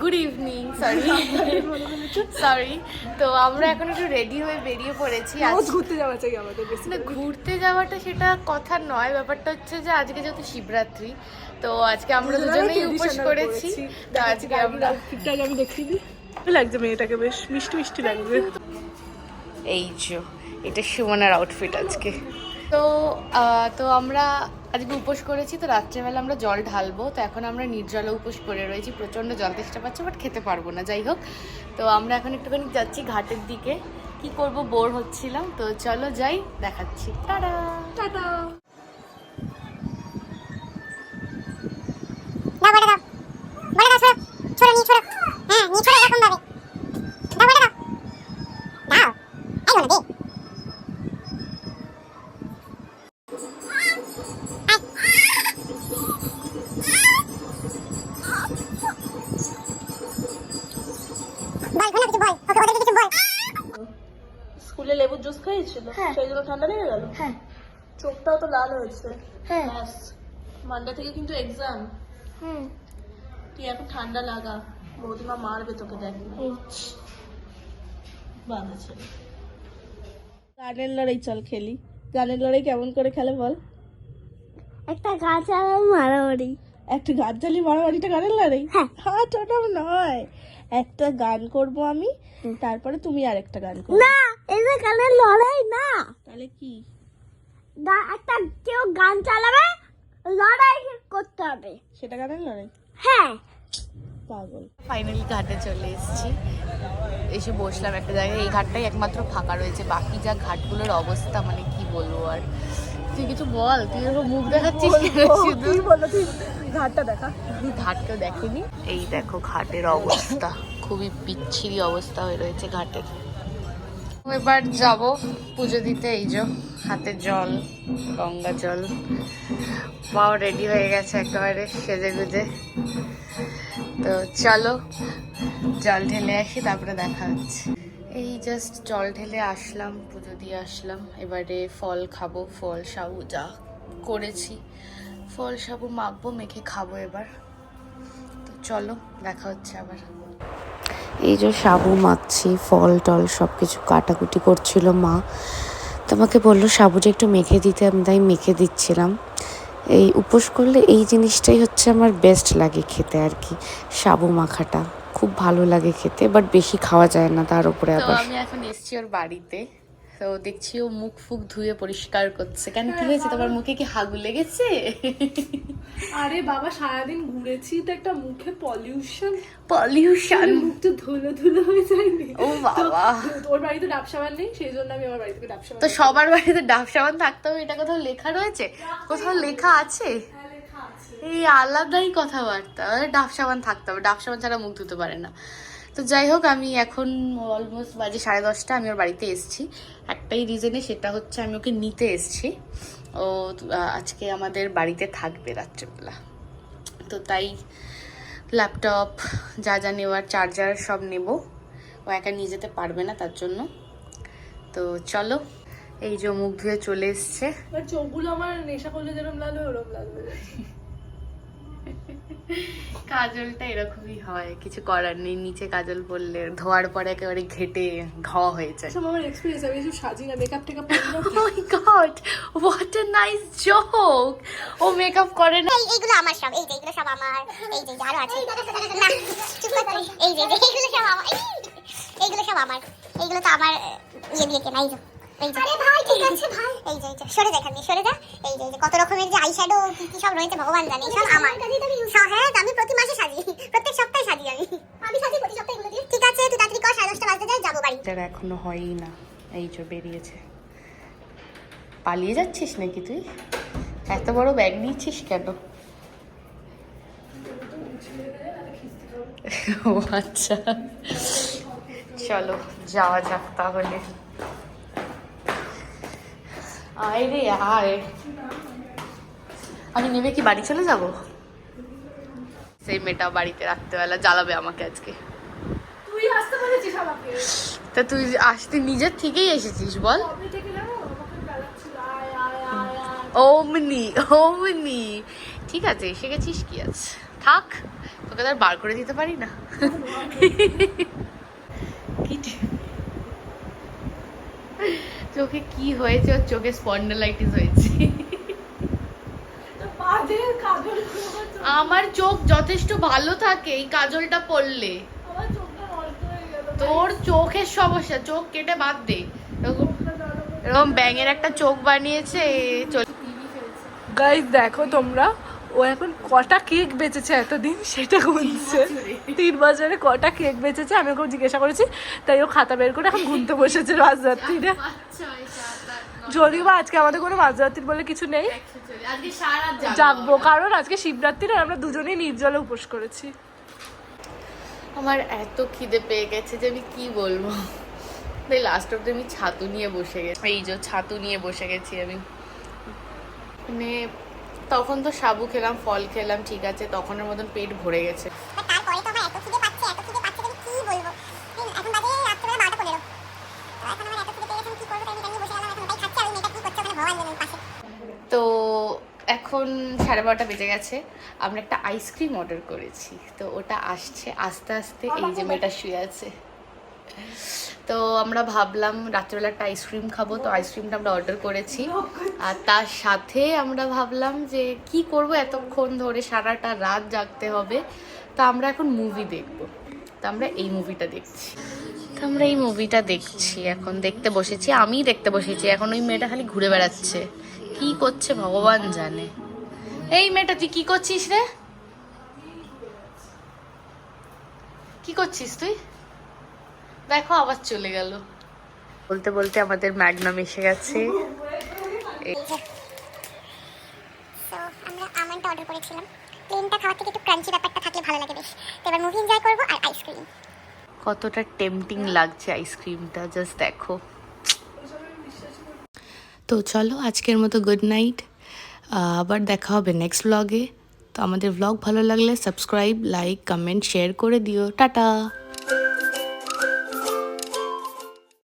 Good evening, sorry. তো আমরা এখন একটু রেডি হয়ে বেরিয়ে পড়েছি। ঘুরতে যাওয়া চাই আমাদের, না ঘুরতে যাওয়াটা সেটা কথা নয়, ব্যাপারটা হচ্ছে যে আজকে যেহেতু শিবরাত্রি, তো আজকে আমরা দুজনেই উপোস করেছি। তো আজকে আমরা ঠিকঠাক আমি দেখিনি, লাগছে মেয়েটাকে বেশ মিষ্টি মিষ্টি লাগবে। এই যে এটা সুমনার আউটফিট আজকে। তো তো আমরা আজকে উপোস করেছি, তো রাত্রেবেলা আমরা জল ঢালবো। তো এখন আমরা নির্জলে উপোস করে রয়েছি, প্রচণ্ড জল তেষ্টা পাচ্ছে, বাট খেতে পারবো না। যাই হোক, তো আমরা এখন একটুখানি যাচ্ছি ঘাটের দিকে। কি করব, বোর হচ্ছিলাম, তো চলো যাই, দেখাচ্ছি। Tata tata. স্কুলে লেবুর জুস খাইয়েছিল, সেই জন্য ঠান্ডা লেগে গেল। হ্যাঁ, চোখটাও তো লাল হয়েছে। হ্যাঁ, মানডে থেকে কিন্তু এক্সাম। তুই এখন ঠান্ডা লাগা, বৌদিমা মারবে তোকে, দেখ বাঁধেছে। গানের লড়াই চল খেলি। গানের লড়াই কেমন করে খেলে বল? একটা গাছ আর মারামারি। একটা গাছ জ্বালি মারামারিটা গানের লড়াই? হ্যাঁ, ওটা নয়। একটা গান করব আমি, তারপরে তুমি আরেকটা গান করবে। না, এটা গানের লড়াই না। তাহলে কি? একটা কেউ গান চালাবে, লড়াই করতে হবে, সেটা গানের লড়াই? হ্যাঁ। পাগল। ফাইনালি ঘাটে চলে এসেছি, এসে বসলাম একটা জায়গায়। এই ঘাটটাই একমাত্র ফাঁকা রয়েছে, বাকি যা ঘাটগুলোর অবস্থা মানে কি বলবো আর। তুই কিছু বল, তুই এরকম মুখ দেখাচ্ছিস কেন? শুধু ঘাটটা দেখা। ঘাটটা দেখেনি। এই দেখো ঘাটের অবস্থা, খুবই বিচ্ছিরি অবস্থা হয়ে রয়েছে ঘাটের। এবার যাব পুজো দিতে। এই যে হাতে জল, গঙ্গা জল, মাও রেডি হয়ে গেছে একেবারে সেজে গুজে। তো চলো জল ঢেলে আসি, তারপরে দেখা হচ্ছে। এই জাস্ট জল ঢেলে আসলাম, পুজো দিয়ে আসলাম। এবারে ফল খাবো, ফল সাবু যা করেছি, ফল সাবু মাখবো, মেখে খাবো এবার। তো চলো দেখা হচ্ছে আবার। এই যে সাবু মাখছি, ফল টল সব কিছু কাটাকুটি করছিল মা। তোমাকে বললো সাবুটা একটু মেখে দিতে, আমি তাই মেখে দিচ্ছিলাম। এই উপোস করলে এই জিনিসটাই হচ্ছে আমার বেস্ট লাগে খেতে আর কি, সাবু মাখাটা খুব ভালো লাগে খেতে, বাট বেশি খাওয়া যায় না তার উপরে আবার। আমি এখন এসছি ওর বাড়িতে, তো দেখছি ও মুখ ফুক ধুয়ে পরিষ্কার করছে। কেন, কি হয়েছে তোমার মুখে? কি হাগু লেগেছে? আরে বাবা, সারাদিন ঘুরেছি তো, একটা মুখে পলিউশন, মুখ তো ধুলো ধুলো হয়ে যায়নি? ও বাবা, ওর বাড়িতে ডাব সাবান নেই, সেই জন্য আমি আমার বাড়ি থেকে ডাব সাবান। তো সবার বাড়িতে ডাব সাবান থাকতে হবে এটা কোথাও লেখা রয়েছে? কোথাও লেখা আছে? এই আলাদাই কথাবার্তা, ডাব সাবান থাকতে হবে, ডাব সাবান ছাড়া মুখ ধুতে পারে না। তো যাই হোক, আমি এখন অলমোস্ট বাজে 10:30, আমি ওর বাড়িতে এসেছি একটাই রিজনে, সেটা হচ্ছে আমি ওকে নিতে এসেছি। ও আজকে আমাদের বাড়িতে থাকবে রাত্রেবেলা, তো তাই ল্যাপটপ যা যা নেওয়ার, চার্জার সব নেব। ও একা নিয়ে যেতে পারবে না, তার জন্য। তো চলো, এই যে মুখ ধুয়ে চলে এসছে। চোখগুলো আমার নেশা করলে যেরকম লাল হয় ওরকম লাল হয়ে যায়। কাজলটা এরকমই হয়, কিছু করার নেই। নিচে কাজল পরলে ধোয়ার পরে একেবারে ঘেটে ঘ হয়ে যায়। আমার এক্সপেরিয়েন্স, আমি এসব সাজি না, মেকআপ টেকআপ করি না। Oh my god, what a nice joke! ও মেকআপ করে না। এইগুলো আমার সব, এই যে এগুলো সব আমার, এই যে আরো আছে না, চুপ কর, এই যে এইগুলো সব আমার, এইগুলো সব আমার, এইগুলো তো আমার দিয়ে কেনা। এই যে, আরে ভাই ঠিক আছে ভাই, এই যে সরে যা, এখানে সরে যা। এই যে কত রকমের যে আইশ্যাডো কি সব রয়েছে ভগবান জানে, সব আমার। হ্যাঁ, আমি প্রতি মাসে সাজি, প্রত্যেক সপ্তাহে সাজি, আমি সাজি প্রতি সপ্তাহে এগুলো দিয়ে। ঠিক আছে, তুই তাড়াতাড়ি কর, 10:30 বাজতে যায়, যাবো বাড়ি। এটা এখনো হয়ই না, এই যে বেরিয়েছে। পালিয়ে যাচ্ছিস নাকি তুই? এত বড় ব্যাগ নিচ্ছিস কেন? ও আচ্ছা, চলো যাওয়া যাক তাহলে। আয় রে আয়, আমি নেমে কি বাড়ি চলে যাব? সেই মেয়েটা বাড়িতে রাত্রেবেলা জ্বালাবে আমাকে আজকে। তুই আসতে বলেছিস আমাকে, তা তুই আসতে নিজের থেকেই এসেছিস বল। ওমনি ওমনি, ঠিক আছে এসে গেছিস, কি আছে, থাক তোকে তার বার করে দিতে পারি না? চোখে কি হয়েছে? ওর চোখে স্পন্ডালাইটিস হয়েছে। আমার চোখ যথেষ্ট ভালো থাকে এই কাজলটা পরলে। তোর চোখের সমস্যা, চোখ কেটে বাদ দে। এরকম ব্যাঙের একটা চোখ বানিয়েছে। গাইস দেখো তোমরা, ও এখন কটা কেক বেচেছে এতদিন সেটা গুনছে। 3 বছরে কটা কেক বেচেছে আমি ওকে জিজ্ঞাসা করেছি, তাই ও খাতা বের করে এখন গুনতে বসেছে মাঝরাত্রিরে। যদিও বা আজকে আমাদের কোনো মাঝরাত্রি বলে কিছু নেই, জাগবো কারণ আজকে শিবরাত্রি আর আমরা দুজনেই নির্জলে উপোস করেছি। আমার এত খিদে পেয়ে গেছে যে আমি কি বলবো। তাই লাস্ট অব্দি আমি ছাতু নিয়ে বসে গেছি। এই যে ছাতু নিয়ে বসে গেছি আমি। মানে তখন তো সাবু খেলাম, ফল খেলাম, ঠিক আছে, তখনের মতন পেট ভরে গেছে। তারপরে তো আমার এত খিদে পাচ্ছে যে কি বলবো। এখন বাজে রাত্রিবেলা 12:15। এখন আমার এত খিদে পেয়ে গেছে, কি করবো তাই আমি বসে গেলাম। এখন ওটাই খাচ্ছি আর ওই মেয়েটা কি করছে ওখানে ভগবান জানেন পাশে। তো এখন 12:30 বেজে গেছে। আমরা একটা আইসক্রিম অর্ডার করেছি, তো ওটা আসছে আস্তে আস্তে। এই যে মেয়েটা শুয়ে আছে। তো আমরা ভাবলাম রাত্রেবেলা একটা আইসক্রিম খাবো, তো আইসক্রিমটা আমরা অর্ডার করেছি। আর তার সাথে আমরা ভাবলাম যে কি করব, এতক্ষণ ধরে সারাটা রাত জাগতে হবে, তো আমরা এখন মুভি দেখব। তো আমরা এই মুভিটা দেখছি এখন। দেখতে বসেছি, আমিই দেখতে বসেছি এখন। ওই মেয়েটা খালি ঘুরে বেড়াচ্ছে, কি করছে ভগবান জানে। এই মেয়েটা তুই কি করছিস রে? কি করছিস তুই? দেখো আবার চলে গেল। বলতে বলতে আমাদের ম্যাগনাম এসে গেছে। তো আমরা আমন্ডটা অর্ডার করেছিলাম। প্লেনটা খাওয়ার থেকে একটু ক্রাঞ্চি ব্যাপারটা থাকলে ভালো লাগে বেশ। তো এবার মুভি এনজয় করবো আর আইসক্রিম। কতটা টেম্পটিং লাগছে আইসক্রিমটা, জাস্ট দেখো। তো চলো আজকের মতো গুড নাইট। আবার দেখা হবে নেক্সট ব্লগে। তো আমাদের ব্লগ ভালো লাগলে সাবস্ক্রাইব, লাইক, কমেন্ট, শেয়ার করে দিও। টাটা।